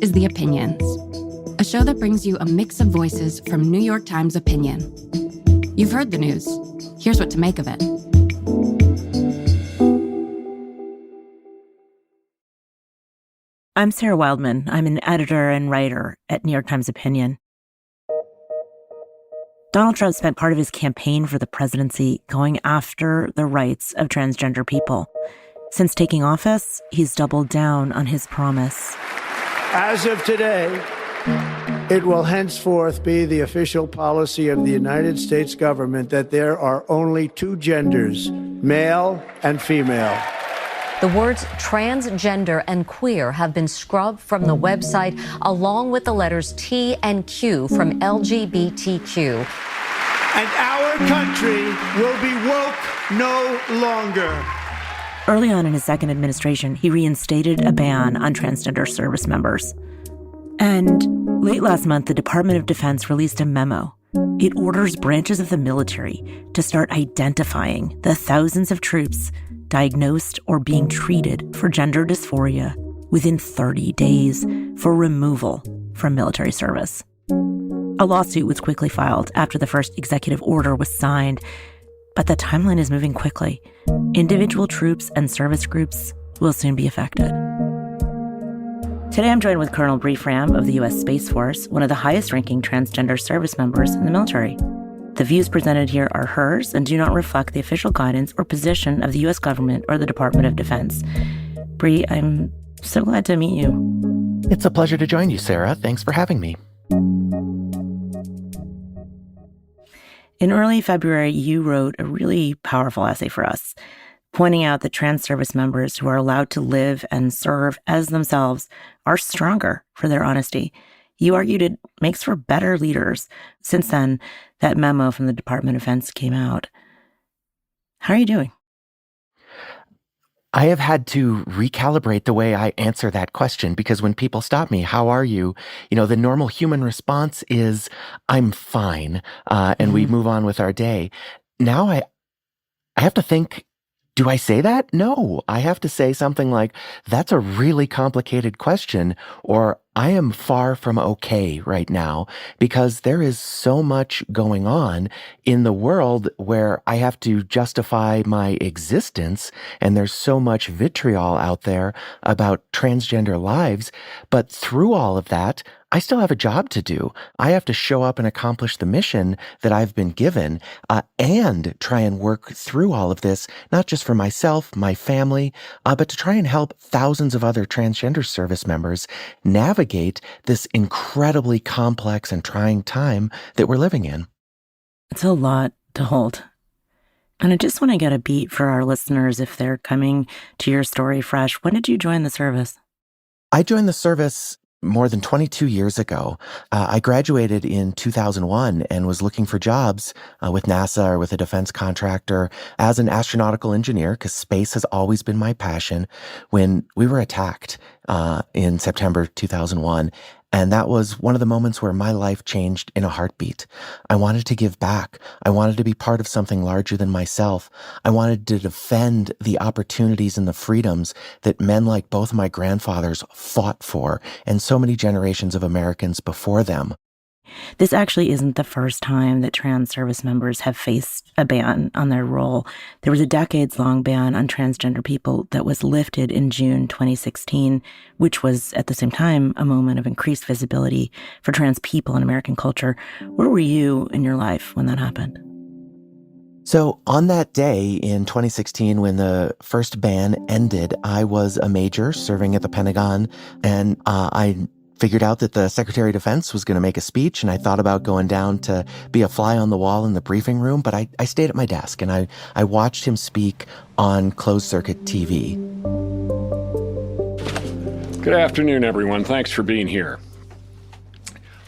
is The Opinions, a show that brings you a mix of voices from New York Times Opinion. You've heard the news. Here's what to make of it. I'm Sarah Wildman. I'm an editor and writer at New York Times Opinion. Donald Trump spent part of his campaign for the presidency going after the rights of transgender people. Since taking office, he's doubled down on his promise. As of today, it will henceforth be the official policy of the United States government that there are only two genders, male and female. The words transgender and queer have been scrubbed from the website, along with the letters T and Q from LGBTQ. And our country will be woke no longer. Early on in his second administration, he reinstated a ban on transgender service members. And late last month, the Department of Defense released a memo. It orders branches of the military to start identifying the thousands of troops diagnosed or being treated for gender dysphoria within 30 days for removal from military service. A lawsuit was quickly filed after the first executive order was signed, but the timeline is moving quickly. Individual troops and service groups will soon be affected. Today I'm joined with Colonel Bree Fram of the U.S. Space Force, one of the highest-ranking transgender service members in the military. The views presented here are hers and do not reflect the official guidance or position of the U.S. government or the Department of Defense. Bree, I'm so glad to meet you. It's a pleasure to join you, Sarah. Thanks for having me. In early February, you wrote a really powerful essay for us, pointing out that trans service members who are allowed to live and serve as themselves are stronger for their honesty. You argued it makes for better leaders. Since then, that memo from the Department of Defense came out. How are you doing? I have had to recalibrate the way I answer that question because when people stop me, how are you? The normal human response is, I'm fine, and we move on with our day. Now I have to think, do I say that? No, I have to say something like, that's a really complicated question, or I am far from okay right now because there is so much going on in the world where I have to justify my existence, and there's so much vitriol out there about transgender lives. But through all of that, I still have a job to do. I have to show up and accomplish the mission that I've been given, and try and work through all of this, not just for myself, my family, but to try and help thousands of other transgender service members navigate this incredibly complex and trying time that we're living in. It's a lot to hold. And I just want to get a beat for our listeners if they're coming to your story fresh. When did you join the service? I joined the service more than 22 years ago. I graduated in 2001 and was looking for jobs with NASA or with a defense contractor as an astronautical engineer, because space has always been my passion, when we were attacked in September 2001. And that was one of the moments where my life changed in a heartbeat. I wanted to give back. I wanted to be part of something larger than myself. I wanted to defend the opportunities and the freedoms that men like both my grandfathers fought for, and so many generations of Americans before them. This actually isn't the first time that trans service members have faced a ban on their role. There was a decades-long ban on transgender people that was lifted in June 2016, which was at the same time a moment of increased visibility for trans people in American culture. Where were you in your life when that happened? So on that day in 2016, when the first ban ended, I was a major serving at the Pentagon, and I figured out that the Secretary of Defense was going to make a speech, and I thought about going down to be a fly on the wall in the briefing room, but I stayed at my desk, and I watched him speak on closed-circuit TV. Good afternoon, everyone. Thanks for being here.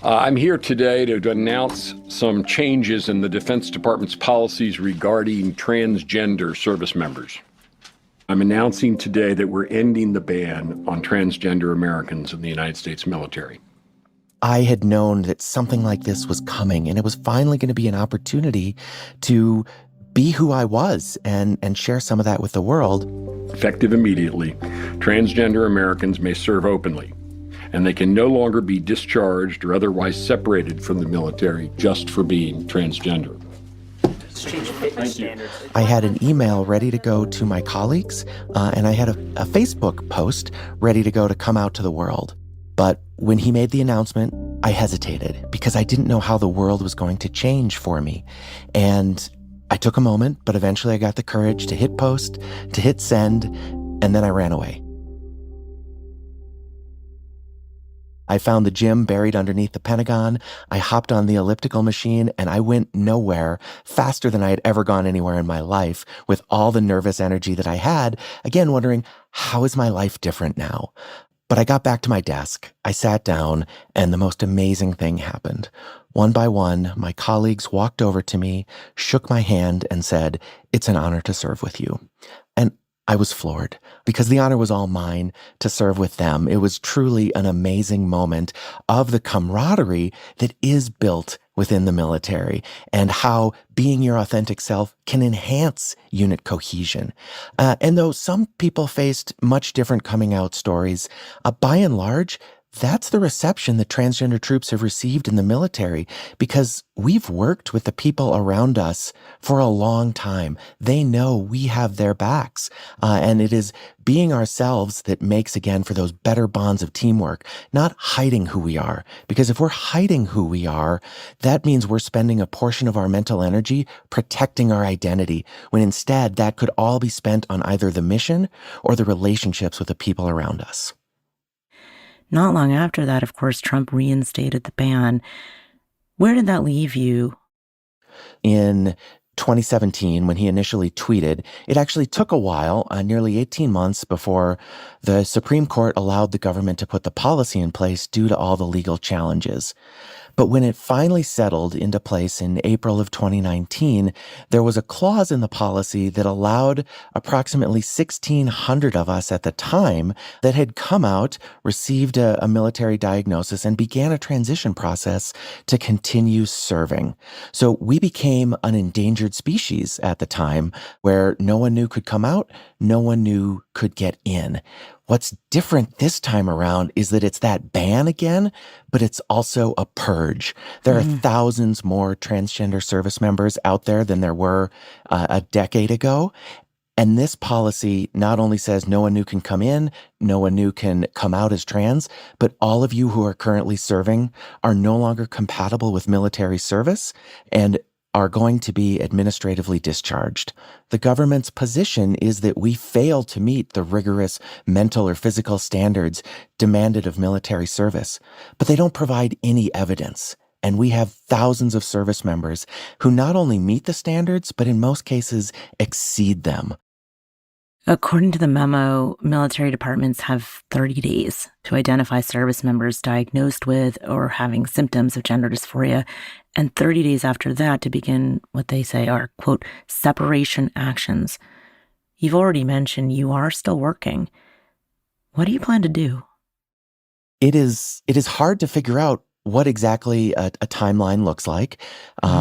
I'm here today to announce some changes in the Defense Department's policies regarding transgender service members. I'm announcing today that we're ending the ban on transgender Americans in the United States military. I had known that something like this was coming, and it was finally going to be an opportunity to be who I was and share some of that with the world. Effective immediately, transgender Americans may serve openly. and they can no longer be discharged or otherwise separated from the military just for being transgender. I had an email ready to go to my colleagues, and I had a Facebook post ready to go to come out to the world. But when he made the announcement, I hesitated because I didn't know how the world was going to change for me. And I took a moment, but eventually I got the courage to hit post, to hit send, and then I ran away. I found the gym buried underneath the Pentagon. I hopped on the elliptical machine and I went nowhere faster than I had ever gone anywhere in my life with all the nervous energy that I had, again, wondering, how is my life different now? But I got back to my desk, I sat down, and the most amazing thing happened. One by one, my colleagues walked over to me, shook my hand, and said, "It's an honor to serve with you." And I was floored because the honor was all mine to serve with them. It was truly an amazing moment of the camaraderie that is built within the military and how being your authentic self can enhance unit cohesion. And though some people faced much different coming out stories, by and large, that's the reception that transgender troops have received in the military because we've worked with the people around us for a long time. They know we have their backs. And it is being ourselves that makes, again, for those better bonds of teamwork, not hiding who we are. Because if we're hiding who we are, that means we're spending a portion of our mental energy protecting our identity, when instead that could all be spent on either the mission or the relationships with the people around us. Not long after that, of course, Trump reinstated the ban. Where did that leave you? In 2017, when he initially tweeted, it actually took a while, nearly 18 months before the Supreme Court allowed the government to put the policy in place due to all the legal challenges. But when it finally settled into place in April of 2019, there was a clause in the policy that allowed approximately 1,600 of us at the time that had come out, received a military diagnosis, and began a transition process to continue serving. So we became an endangered species at the time where no one knew could come out, no one knew could get in. What's different this time around is that it's that ban again, but it's also a purge. There are thousands more transgender service members out there than there were a decade ago. And this policy not only says no one new can come in, no one new can come out as trans, but all of you who are currently serving are no longer compatible with military service and are going to be administratively discharged. The government's position is that we fail to meet the rigorous mental or physical standards demanded of military service, but they don't provide any evidence. And we have thousands of service members who not only meet the standards, but in most cases exceed them. According to the memo, military departments have 30 days to identify service members diagnosed with or having symptoms of gender dysphoria, and 30 days after that to begin what they say are, quote, separation actions. You've already mentioned you are still working. What do you plan to do? It is hard to figure out what exactly a timeline looks like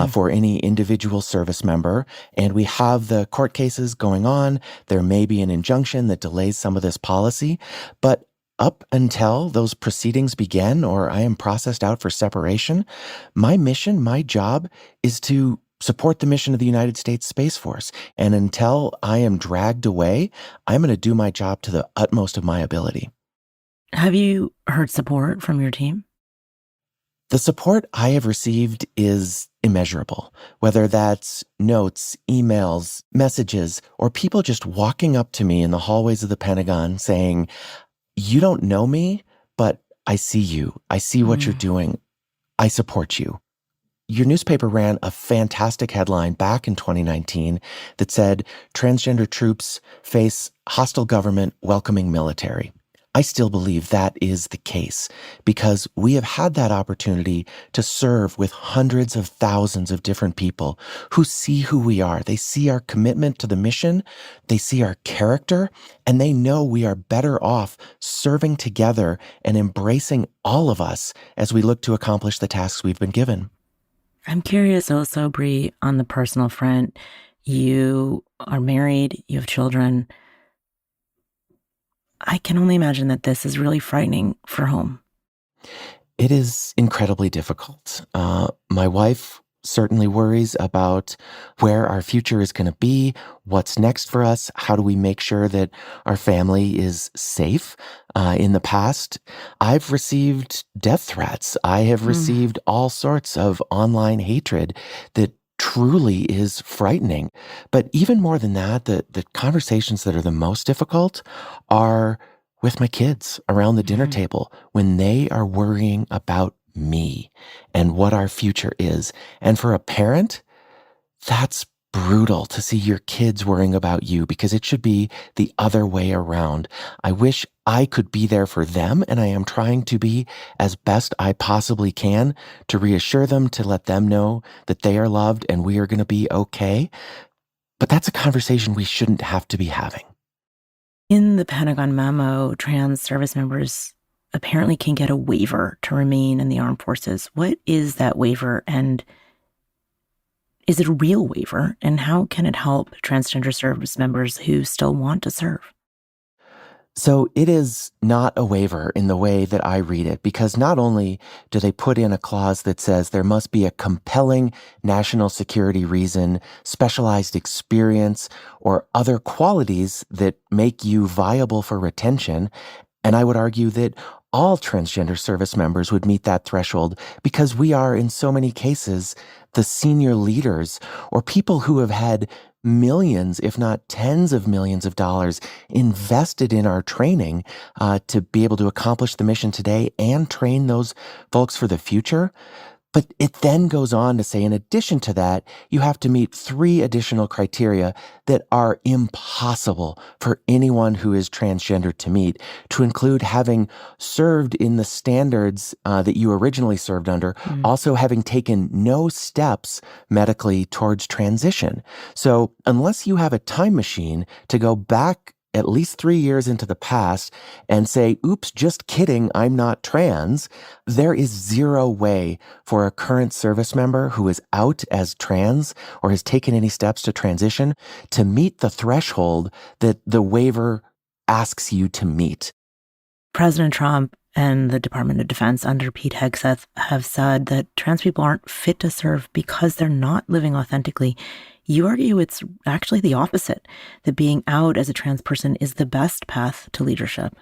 for any individual service member. And we have the court cases going on. There may be an injunction that delays some of this policy. But up until those proceedings begin or I am processed out for separation, my mission, my job is to support the mission of the United States Space Force. And until I am dragged away, I'm going to do my job to the utmost of my ability. Have you heard support from your team? The support I have received is immeasurable, whether that's notes, emails, messages, or people just walking up to me in the hallways of the Pentagon saying, "You don't know me, but I see you. I see what you're doing. I support you." Your newspaper ran a fantastic headline back in 2019 that said, "Transgender troops face hostile government welcoming military." I still believe that is the case because we have had that opportunity to serve with hundreds of thousands of different people who see who we are. They see our commitment to the mission, they see our character, and they know we are better off serving together and embracing all of us as we look to accomplish the tasks we've been given. I'm curious also, Brie, on the personal front. You are married, you have children. I can only imagine that this is really frightening for home. It is incredibly difficult. My wife certainly worries about where our future is going to be, what's next for us, how do we make sure that our family is safe. In the past, I've received death threats. I have received all sorts of online hatred that truly is frightening. But even more than that, the conversations that are the most difficult are with my kids around the dinner table when they are worrying about me and what our future is. And for a parent, that's brutal to see your kids worrying about you because it should be the other way around. I wish I could be there for them, and I am trying to be as best I possibly can to reassure them, to let them know that they are loved and we are going to be okay. But that's a conversation we shouldn't have to be having. In the Pentagon memo, trans service members apparently can get a waiver to remain in the armed forces. What is that waiver, and is it a real waiver, and how can it help transgender service members who still want to serve? So it is not a waiver in the way that I read it, because not only do they put in a clause that says there must be a compelling national security reason, specialized experience, or other qualities that make you viable for retention, and I would argue that all transgender service members would meet that threshold because we are, in so many cases, the senior leaders or people who have had millions, if not tens of millions of dollars invested in our training to be able to accomplish the mission today and train those folks for the future. But it then goes on to say, in addition to that, you have to meet 3 additional criteria that are impossible for anyone who is transgender to meet, to include having served in the standards that you originally served under, also having taken no steps medically towards transition. So unless you have a time machine to go back at least 3 years into the past and say, oops, just kidding, I'm not trans, there is zero way for a current service member who is out as trans or has taken any steps to transition to meet the threshold that the waiver asks you to meet. President Trump and the Department of Defense under Pete Hegseth have said that trans people aren't fit to serve because they're not living authentically. You argue it's actually the opposite, that being out as a trans person is the best path to leadership.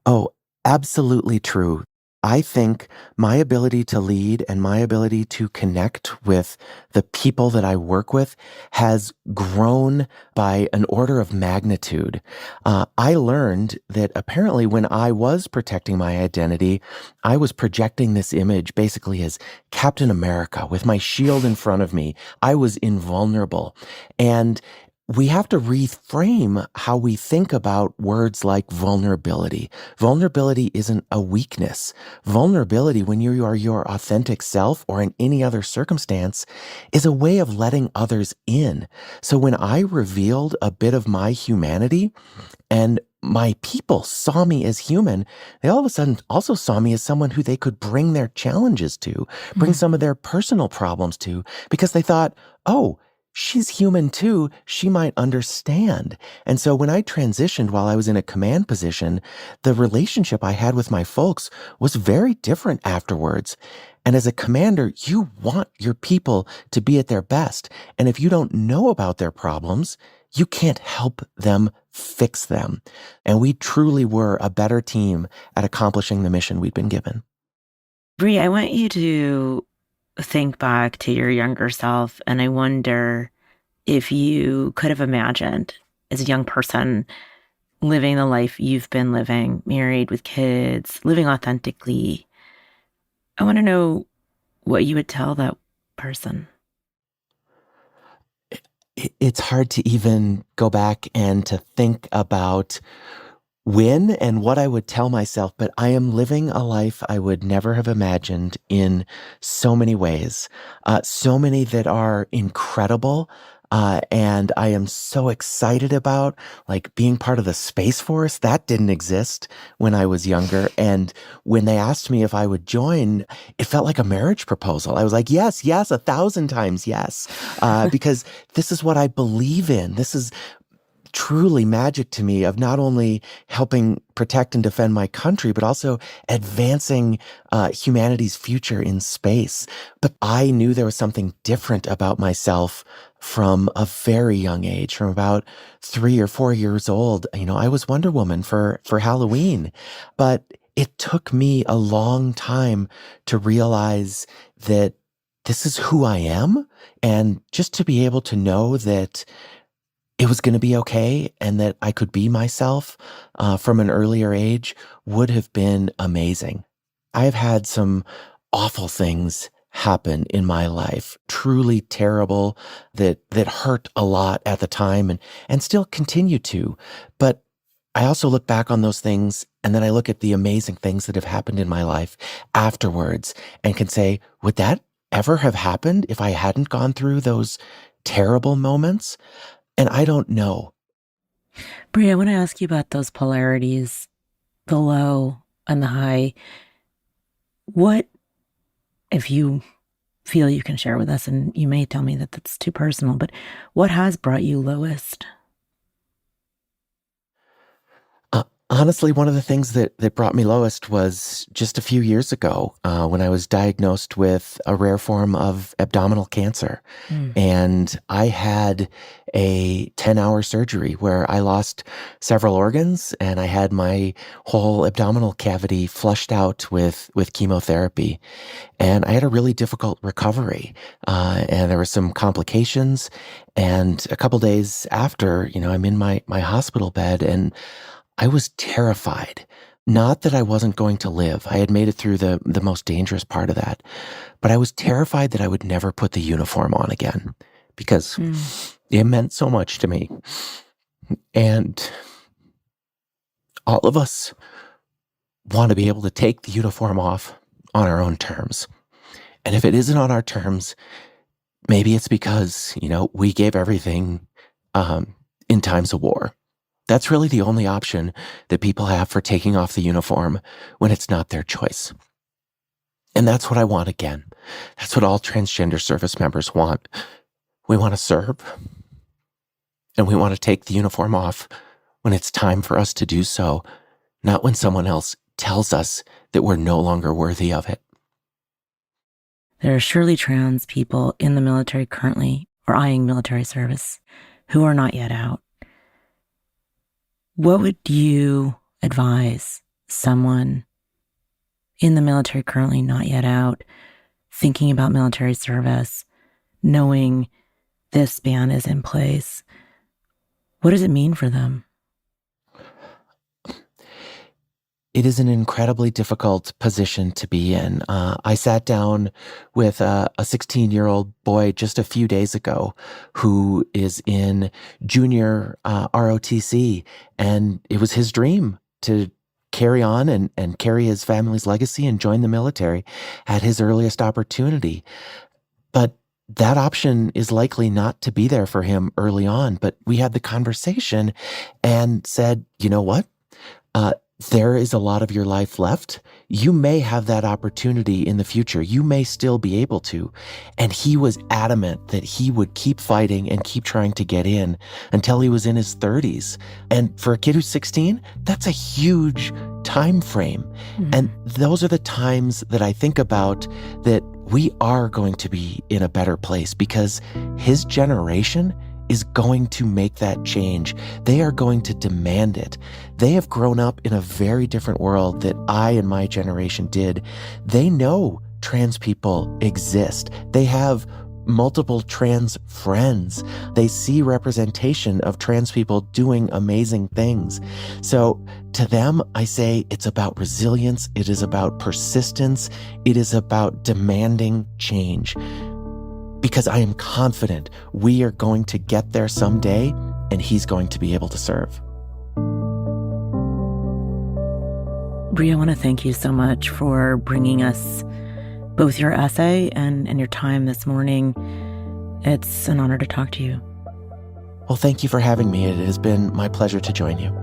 Oh, absolutely true. I think my ability to lead and my ability to connect with the people that I work with has grown by an order of magnitude. I learned that apparently when I was protecting my identity, I was projecting this image basically as Captain America with my shield in front of me. I was invulnerable. And we have to reframe how we think about words like vulnerability. Vulnerability isn't a weakness. Vulnerability, when you are your authentic self or in any other circumstance, is a way of letting others in. So when I revealed a bit of my humanity and my people saw me as human, they all of a sudden also saw me as someone who they could bring their challenges to, bring some of their personal problems to, because they thought, oh, she's human too. She might understand. And so when I transitioned while I was in a command position, the relationship I had with my folks was very different afterwards. And as a commander, you want your people to be at their best. And if you don't know about their problems, you can't help them fix them. And we truly were a better team at accomplishing the mission we'd been given. Brie, I want you to think back to your younger self, and I wonder if you could have imagined as a young person living the life you've been living, married with kids, living authentically. I want to know what you would tell that person. It's hard to even go back and to think about when and what I would tell myself, but I am living a life I would never have imagined in so many ways, so many that are incredible. And I am so excited about, like, being part of the Space Force. That didn't exist when I was younger. And when they asked me if I would join, it felt like a marriage proposal. I was like, yes, 1,000 times yes, because this is what I believe in. This is truly magic to me of not only helping protect and defend my country, but also advancing humanity's future in space. But I knew there was something different about myself from a very young age, from about 3 or 4 years old. I was Wonder Woman for Halloween, but it took me a long time to realize that this is who I am, and just to be able to know that it was going to be okay and that I could be myself from an earlier age would have been amazing. I've had some awful things happen in my life, truly terrible, that hurt a lot at the time and still continue to. But I also look back on those things, and then I look at the amazing things that have happened in my life afterwards and can say, would that ever have happened if I hadn't gone through those terrible moments? And I don't know. Brie, I want to ask you about those polarities, the low and the high. What, if you feel you can share with us, and you may tell me that that's too personal, but what has brought you lowest? Honestly, one of the things that brought me lowest was just a few years ago when I was diagnosed with a rare form of abdominal cancer. And I had a 10-hour surgery where I lost several organs, and I had my whole abdominal cavity flushed out with chemotherapy. And I had a really difficult recovery, and there were some complications. And a couple days after, I'm in my hospital bed, and I was terrified. Not that I wasn't going to live. I had made it through the most dangerous part of that. But I was terrified that I would never put the uniform on again because it meant so much to me. And all of us want to be able to take the uniform off on our own terms. And if it isn't on our terms, maybe it's because, we gave everything in times of war. That's really the only option that people have for taking off the uniform when it's not their choice. And that's what I want again. That's what all transgender service members want. We want to serve, and we want to take the uniform off when it's time for us to do so, not when someone else tells us that we're no longer worthy of it. There are surely trans people in the military currently, or eyeing military service, who are not yet out. What would you advise someone in the military currently not yet out, thinking about military service, knowing this ban is in place? What does it mean for them? It is an incredibly difficult position to be in. I sat down with a 16-year-old boy just a few days ago who is in junior ROTC, and it was his dream to carry on and carry his family's legacy and join the military at his earliest opportunity. But that option is likely not to be there for him early on. But we had the conversation and said, you know what? There is a lot of your life left. You may have that opportunity in the future. You may still be able to. And he was adamant that he would keep fighting and keep trying to get in until he was in his 30s. And for a kid who's 16, that's a huge time frame. And those are the times that I think about that we are going to be in a better place because his generation is going to make that change. They are going to demand it. They have grown up in a very different world that I and my generation did. They know trans people exist. They have multiple trans friends. They see representation of trans people doing amazing things. So to them, I say it's about resilience. It is about persistence. It is about demanding change. Because I am confident we are going to get there someday, and he's going to be able to serve. Brie, I want to thank you so much for bringing us both your essay and your time this morning. It's an honor to talk to you. Well, thank you for having me. It has been my pleasure to join you.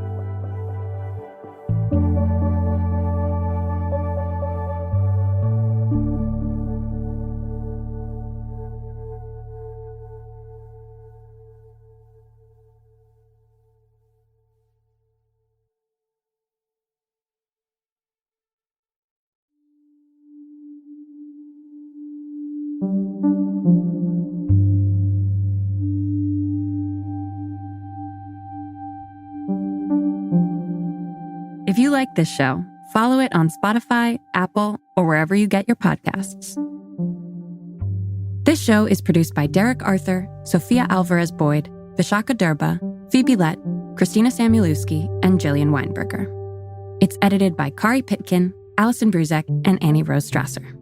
If you like this show, follow it on Spotify, Apple, or wherever you get your podcasts. This show is produced by Derek Arthur, Sophia Alvarez-Boyd, Vishaka Durba, Phoebe Lett, Christina Samuelewski, and Jillian Weinberger. It's edited by Kari Pitkin, Allison Bruzek, and Annie Rose Strasser.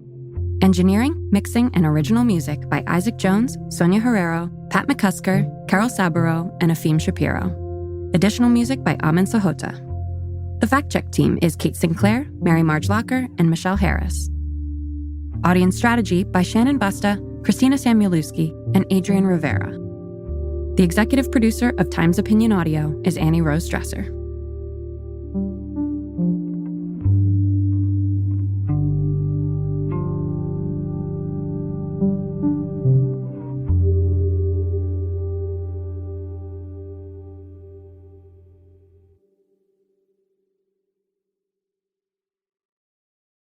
Engineering, mixing, and original music by Isaac Jones, Sonia Herrero, Pat McCusker, Carol Saburo, and Afim Shapiro. Additional music by Amin Sahota. The fact-check team is Kate Sinclair, Mary Marge Locker, and Michelle Harris. Audience strategy by Shannon Busta, Christina Samuelewski, and Adrian Rivera. The executive producer of Times Opinion Audio is Annie Rose Strasser.